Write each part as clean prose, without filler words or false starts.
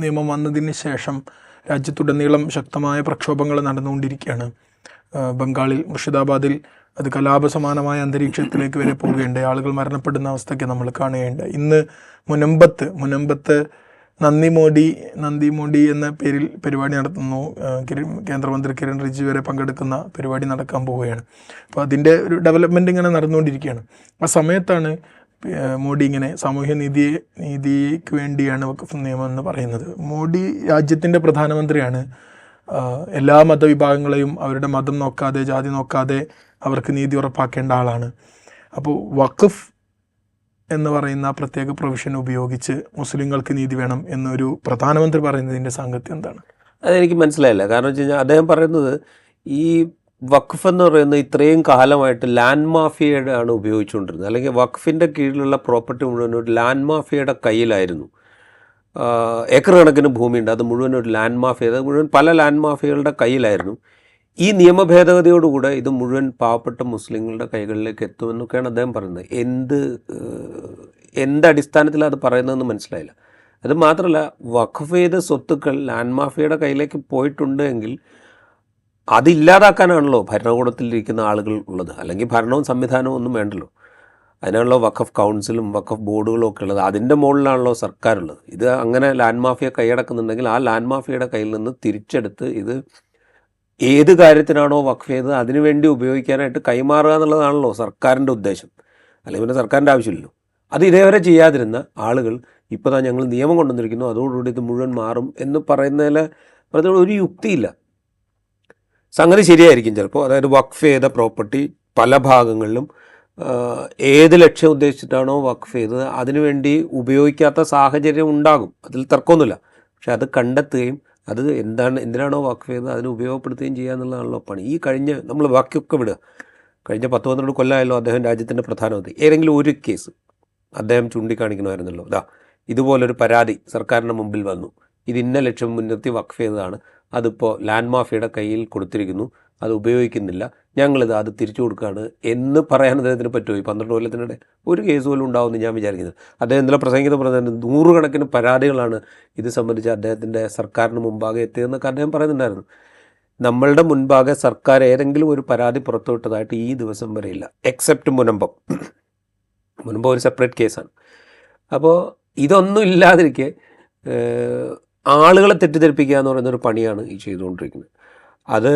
നിയമം വന്നതിന് ശേഷം രാജ്യത്തുടനീളം ശക്തമായ പ്രക്ഷോഭങ്ങൾ നടന്നുകൊണ്ടിരിക്കുകയാണ്. ബംഗാളിൽ മുർഷിദാബാദിൽ അത് കലാപസമാനമായ അന്തരീക്ഷത്തിലേക്ക് വരെ പോവുകയുണ്ടായി. ആളുകൾ മരണപ്പെടുന്ന അവസ്ഥയ്ക്ക് നമ്മൾ കാണുകയുണ്ടായി. ഇന്ന് മുനമ്പത്ത് നന്ദി മോഡി എന്ന പേരിൽ പരിപാടി നടത്തുന്നു. കേന്ദ്രമന്ത്രി കിരൺ റിജിജു വരെ പങ്കെടുക്കുന്ന പരിപാടി നടക്കാൻ പോവുകയാണ്. അപ്പോൾ അതിൻ്റെ ഒരു ഡെവലപ്മെൻറ്റ് ഇങ്ങനെ നടന്നുകൊണ്ടിരിക്കുകയാണ്. ആ സമയത്താണ് മോഡി ഇങ്ങനെ സാമൂഹ്യ നീതിക്ക് വേണ്ടിയാണ് വഖഫ് നിയമം എന്ന് പറയുന്നത്. മോഡി രാജ്യത്തിൻ്റെ പ്രധാനമന്ത്രിയാണ്. എല്ലാ മതവിഭാഗങ്ങളെയും അവരുടെ മതം നോക്കാതെ, ജാതി നോക്കാതെ അവർക്ക് നീതി ഉറപ്പാക്കേണ്ട ആളാണ്. അപ്പോൾ വഖഫ് എന്ന് പറയുന്ന പ്രത്യേക പ്രൊവിഷൻ ഉപയോഗിച്ച് മുസ്ലിങ്ങൾക്ക് നീതി വേണം എന്നൊരു പ്രധാനമന്ത്രി പറയുന്നതിൻ്റെ സാങ്കത്യം എന്താണ്? അതെനിക്ക് മനസ്സിലായില്ല. കാരണം വെച്ച് കഴിഞ്ഞാൽ അദ്ദേഹം പറയുന്നത് ഈ വഖഫ് എന്ന് പറയുന്നത് ഇത്രയും കാലമായിട്ട് ലാൻഡ് മാഫിയയുടെ ആണ് ഉപയോഗിച്ചുകൊണ്ടിരുന്നത്. അല്ലെങ്കിൽ വഖഫിൻ്റെ കീഴിലുള്ള പ്രോപ്പർട്ടി മുഴുവൻ ഒരു ലാൻഡ് മാഫിയയുടെ കയ്യിലായിരുന്നു. ഏക്കർ കണക്കിന് ഭൂമിയുണ്ട്, അത് മുഴുവൻ ഒരു ലാൻഡ് മാഫിയ, അത് മുഴുവൻ പല ലാൻഡ് മാഫിയകളുടെ കയ്യിലായിരുന്നു. ഈ നിയമ ഭേദഗതിയോടുകൂടെ ഇത് മുഴുവൻ പാവപ്പെട്ട മുസ്ലിങ്ങളുടെ കൈകളിലേക്ക് എത്തുമെന്നൊക്കെയാണ് അദ്ദേഹം പറയുന്നത്. എന്തടിസ്ഥാനത്തിലാണ് അത് പറയുന്നതെന്ന് മനസ്സിലായില്ല. അത് മാത്രമല്ല, വഖഫ് ചെയ്ത സ്വത്തുക്കൾ ലാൻഡ് മാഫിയയുടെ കയ്യിലേക്ക് പോയിട്ടുണ്ട് എങ്കിൽ അതില്ലാതാക്കാനാണല്ലോ ഭരണകൂടത്തിലിരിക്കുന്ന ആളുകൾ ഉള്ളത്. അല്ലെങ്കിൽ ഭരണവും സംവിധാനവും ഒന്നും വേണ്ടല്ലോ. അതിനാണല്ലോ വഖഫ് കൗൺസിലും വഖഫ് ബോർഡുകളും ഒക്കെ ഉള്ളത്. അതിൻ്റെ മുകളിലാണല്ലോ സർക്കാരുള്ളത്. ഇത് അങ്ങനെ ലാൻഡ് മാഫിയ കൈയടക്കുന്നുണ്ടെങ്കിൽ ആ ലാൻഡ് മാഫിയയുടെ കയ്യിൽ നിന്ന് തിരിച്ചെടുത്ത് ഇത് ഏത് കാര്യത്തിനാണോ വഖഫ് ചെയ്തത് അതിനുവേണ്ടി ഉപയോഗിക്കാനായിട്ട് കൈമാറുക എന്നുള്ളതാണല്ലോ സർക്കാരിൻ്റെ ഉദ്ദേശം. അല്ലെങ്കിൽ പിന്നെ സർക്കാരിൻ്റെ ആവശ്യമില്ലല്ലോ. അത് ഇതേവരെ ചെയ്യാതിരുന്ന ആളുകൾ ഇപ്പോൾ തന്നെ ഞങ്ങൾ നിയമം കൊണ്ടുവന്നിരിക്കുന്നു, അതോടുകൂടി ഇത് മുഴുവൻ മാറും എന്ന് പറയുന്നതിൽ ഒരു യുക്തിയില്ല. സംഗതി ശരിയായിരിക്കും ചിലപ്പോൾ. അതായത് വഖഫ് ചെയ്ത പ്രോപ്പർട്ടി പല ഭാഗങ്ങളിലും ഏത് ലക്ഷ്യം ഉദ്ദേശിച്ചിട്ടാണോ വഖഫ് ചെയ്തത് അതിനുവേണ്ടി ഉപയോഗിക്കാത്ത സാഹചര്യം ഉണ്ടാകും, അതിൽ തർക്കമൊന്നുമില്ല. പക്ഷെ അത് കണ്ടെത്തുകയും അത് എന്തിനാണോ വഖഫ് ചെയ്തത് അതിന് ഉപയോഗപ്പെടുത്തുകയും ചെയ്യുക എന്നുള്ളതാണല്ലോ പണി. നമ്മൾ ബാക്കിയൊക്കെ വിടുക. കഴിഞ്ഞ 10-12 കൊല്ലമായല്ലോ അദ്ദേഹം രാജ്യത്തിൻ്റെ പ്രധാനമന്ത്രി. ഏതെങ്കിലും ഒരു കേസ് അദ്ദേഹം ചൂണ്ടിക്കാണിക്കണമായിരുന്നല്ലോ. ഇതുപോലൊരു പരാതി സർക്കാരിൻ്റെ മുമ്പിൽ വന്നു, ഇത് ഇന്ന ലക്ഷ്യം മുൻനിർത്തി വഖഫ് ചെയ്തതാണ്, അതിപ്പോൾ ലാൻഡ് മാഫിയയുടെ കയ്യിൽ കൊടുത്തിരിക്കുന്നു, അത് ഉപയോഗിക്കുന്നില്ല, ഞങ്ങളിത് അത് തിരിച്ചു കൊടുക്കുകയാണ് എന്ന് പറയാൻ അദ്ദേഹത്തിന് പറ്റുമോ? ഈ 12 കൊല്ലത്തിനിടെ ഒരു കേസ് പോലും ഉണ്ടാവുമെന്ന് ഞാൻ വിചാരിക്കുന്നത്. അദ്ദേഹം ഇന്നലെ പ്രസംഗിക്കുന്ന പറഞ്ഞാൽ 100 കണക്കിന് പരാതികളാണ് ഇത് സംബന്ധിച്ച് അദ്ദേഹത്തിൻ്റെ സർക്കാരിന് മുമ്പാകെ എത്തിയതെന്നൊക്കെ അദ്ദേഹം പറയുന്നുണ്ടായിരുന്നു. നമ്മളുടെ മുൻപാകെ സർക്കാർ ഏതെങ്കിലും ഒരു പരാതി പുറത്തുവിട്ടതായിട്ട് ഈ ദിവസം വരെയില്ല, എക്സെപ്റ്റ് മുനമ്പം ഒരു സെപ്പറേറ്റ് കേസാണ്. അപ്പോൾ ഇതൊന്നും ഇല്ലാതിരിക്കെ ആളുകളെ തെറ്റിദ്ധരിപ്പിക്കുക എന്ന് പറയുന്നൊരു പണിയാണ് ഈ ചെയ്തുകൊണ്ടിരിക്കുന്നത്. അത്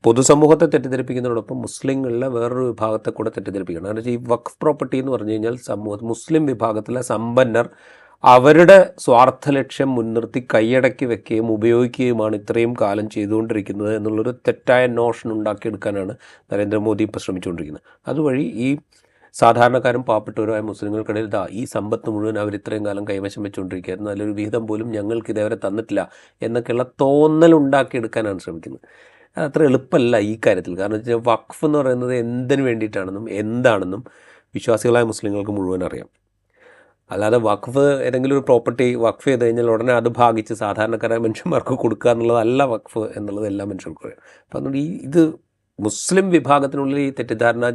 പൊതുസമൂഹത്തെ തെറ്റിദ്ധരിപ്പിക്കുന്നതോടൊപ്പം മുസ്ലിങ്ങളിലെ വേറൊരു വിഭാഗത്തെ കൂടെ തെറ്റിദ്ധരിപ്പിക്കണം. കാരണം ഈ വഖഫ് പ്രോപ്പർട്ടി എന്ന് പറഞ്ഞു കഴിഞ്ഞാൽ മുസ്ലിം വിഭാഗത്തിലെ സമ്പന്നർ അവരുടെ സ്വാർത്ഥ ലക്ഷ്യം മുൻനിർത്തി കൈയടക്കി വെക്കുകയും ഉപയോഗിക്കുകയുമാണ് ഇത്രയും കാലം ചെയ്തുകൊണ്ടിരിക്കുന്നത് എന്നുള്ളൊരു തെറ്റായ നോഷൻ ഉണ്ടാക്കിയെടുക്കാനാണ് നരേന്ദ്രമോദി ഇപ്പോൾ ശ്രമിച്ചുകൊണ്ടിരിക്കുന്നത്. അതുവഴി ഈ സാധാരണക്കാരും പാവപ്പെട്ടവരുമായ മുസ്ലിങ്ങൾക്കിടയിൽ ഈ സമ്പത്ത് മുഴുവൻ അവർ ഇത്രയും കാലം കൈവശം വെച്ചുകൊണ്ടിരിക്കുകയായിരുന്നു, നല്ലൊരു വിഹിതം പോലും ഞങ്ങൾക്ക് ഇതേവരെ തന്നിട്ടില്ല എന്നൊക്കെയുള്ള തോന്നലുണ്ടാക്കിയെടുക്കാനാണ് ശ്രമിക്കുന്നത്. അത്ര എളുപ്പമല്ല ഈ കാര്യത്തിൽ. കാരണം വെച്ചാൽ വഖഫ് എന്ന് പറയുന്നത് എന്തിനു വേണ്ടിയിട്ടാണെന്നും എന്താണെന്നും വിശ്വാസികളായ മുസ്ലിങ്ങൾക്ക് മുഴുവൻ അറിയാം. അല്ലാതെ വഖഫ് ഏതെങ്കിലും ഒരു പ്രോപ്പർട്ടി വഖഫ് ചെയ്ത് കഴിഞ്ഞാൽ ഉടനെ അത് ഭാഗിച്ച് സാധാരണക്കാരായ മനുഷ്യന്മാർക്ക് കൊടുക്കുക എന്നുള്ളതല്ല വഖഫ് എന്നുള്ളത് എല്ലാ മനുഷ്യർക്കും അറിയാം. അപ്പം അതുകൊണ്ട് ഇത് മുസ്ലിം വിഭാഗത്തിനുള്ളിൽ ഈ തെറ്റിദ്ധാരണ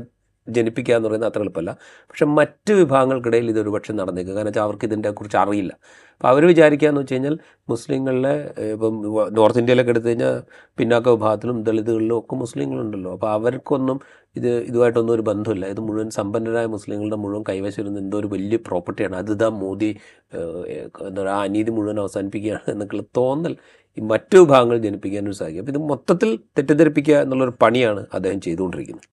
ജനിപ്പിക്കുക എന്ന് പറയുന്നത് അത്ര എളുപ്പമല്ല. പക്ഷെ മറ്റ് വിഭാഗങ്ങൾക്കിടയിൽ ഇതൊരു പക്ഷേ നടന്നേക്കുക. കാരണം വെച്ചാൽ അവർക്ക് ഇതിനെക്കുറിച്ച് അറിയില്ല. അപ്പോൾ അവർ വിചാരിക്കുക എന്ന് വെച്ച് കഴിഞ്ഞാൽ മുസ്ലിങ്ങളിലെ ഇപ്പം നോർത്ത് ഇന്ത്യയിലൊക്കെ എടുത്തു കഴിഞ്ഞാൽ പിന്നാക്ക വിഭാഗത്തിലും ദളിതുകളിലും ഒക്കെ മുസ്ലിങ്ങളുണ്ടല്ലോ. അപ്പോൾ അവർക്കൊന്നും ഇതുമായിട്ടൊന്നും ഒരു ബന്ധമില്ല. ഇത് മുഴുവൻ സമ്പന്നരായ മുസ്ലിങ്ങളുടെ മുഴുവൻ കൈവശം ഇരുന്ന എന്തോ ഒരു വലിയ പ്രോപ്പർട്ടിയാണ്, അത് മോദി എന്താ പറയുക ആ അനീതി മുഴുവൻ അവസാനിപ്പിക്കുകയാണ് എന്നൊക്കെയുള്ള തോന്നൽ ഈ മറ്റു വിഭാഗങ്ങൾ ജനിപ്പിക്കാനൊരു സാധിക്കും. അപ്പോൾ ഇത് മൊത്തത്തിൽ തെറ്റിദ്ധരിപ്പിക്കുക എന്നുള്ളൊരു പണിയാണ് അദ്ദേഹം ചെയ്തുകൊണ്ടിരിക്കുന്നത്.